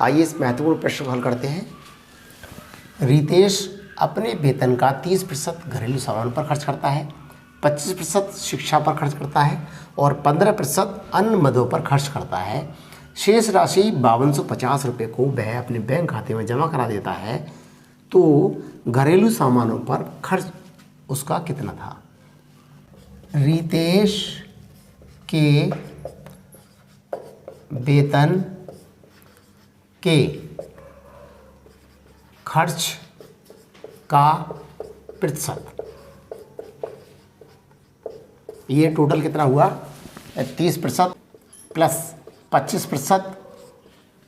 आइए इस महत्वपूर्ण प्रश्न को हल करते हैं। रितेश अपने वेतन का 30% घरेलू सामान पर खर्च करता है, 25% शिक्षा पर खर्च करता है और 15% अन्य मदों पर खर्च करता है। शेष राशि 5250 रुपये को वह अपने बैंक खाते में जमा करा देता है, तो घरेलू सामानों पर खर्च उसका कितना था। रितेश के वेतन के खर्च का प्रतिशत, ये टोटल कितना हुआ 30% प्लस 25%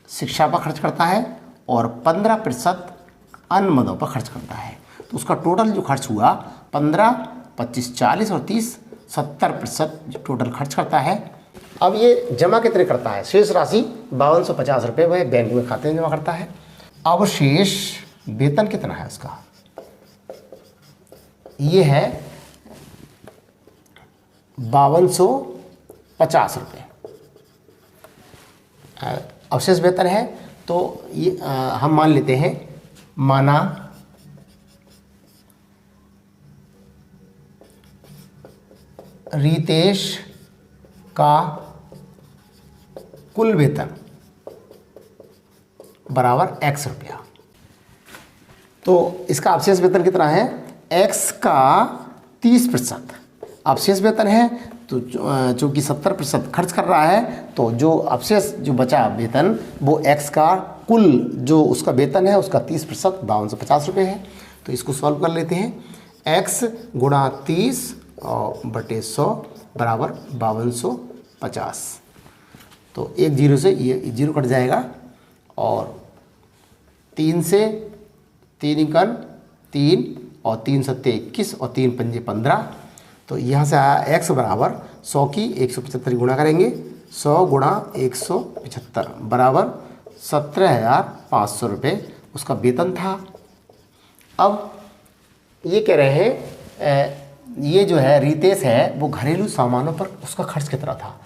शिक्षा पर खर्च करता है और 15% अन्य मदों पर खर्च करता है। तो उसका टोटल जो खर्च हुआ 15, 25, 40 और 30 70% जो टोटल खर्च करता है। अब ये जमा कितने करता है, शेष राशि 5250 रुपये वह बैंक में खाते में जमा करता है। अब शेष वेतन कितना है उसका, ये है 5250 रुपये अवशेष वेतन है। तो ये हम मान लेते हैं, माना रितेश का कुल वेतन बराबर x रुपया। तो इसका अवशेष वेतन कितना है, x का 30% अवशेष वेतन है, तो चूँकि 70% खर्च कर रहा है, तो जो अवशेष जो बचा वेतन वो x का कुल जो उसका वेतन है उसका 30% 5250 रुपये है। तो इसको सॉल्व कर लेते हैं। x गुणा 30 और बटे 100 बराबर 5250। तो एक जीरो से ये जीरो कट जाएगा और 3 से 3 एकन 3 और 3 सत्ते 21 और 3 पंजे 15। तो यहाँ से आया x बराबर 100 की 175 गुणा करेंगे, 100 गुणा 175 बराबर 17,500 रुपये उसका वेतन था। अब ये कह रहे हैं ये जो है रितेश है वो घरेलू सामानों पर उसका खर्च कितना था।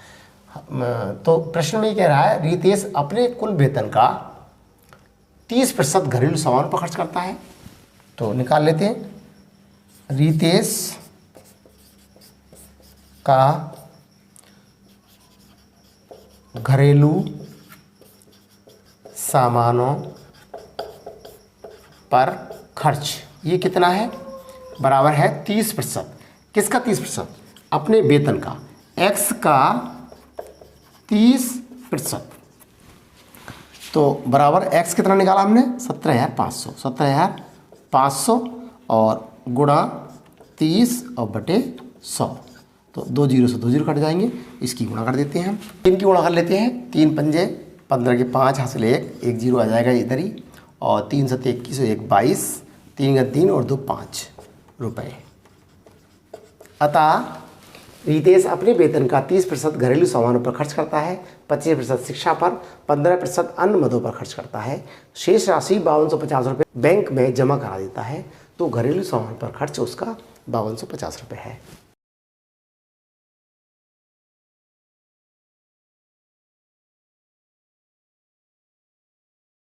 तो प्रश्न में ये कह रहा है रितेश अपने कुल वेतन का 30% घरेलू सामानों पर खर्च करता है। तो निकाल लेते हैं, रितेश का घरेलू सामानों पर खर्च ये कितना है, बराबर है 30%। किसका 30%, अपने वेतन का, x का 30%। तो बराबर x कितना निकाला हमने 17,500 और गुणा 30 और बटे 100। तो 2 जीरो से 2 जीरो कट जाएंगे, इसकी गुणा कर देते हैं हम, 3 की गुणा कर लेते हैं, 3 पंजे 15 के 5 हासिल 1 जीरो आ जाएगा इधर ही, और 3 सत्ते 21 और 1 22, 3 का 3 और 2 5 रुपये। अतः रितेश अपने वेतन का 30% घरेलू सामानों पर खर्च करता है, 25% शिक्षा पर, 15% अन्य मदों पर खर्च करता है। शेष राशि 5250 रुपये बैंक में जमा करा देता है। तो घरेलू सामान पर खर्च उसका 5250 रुपये है।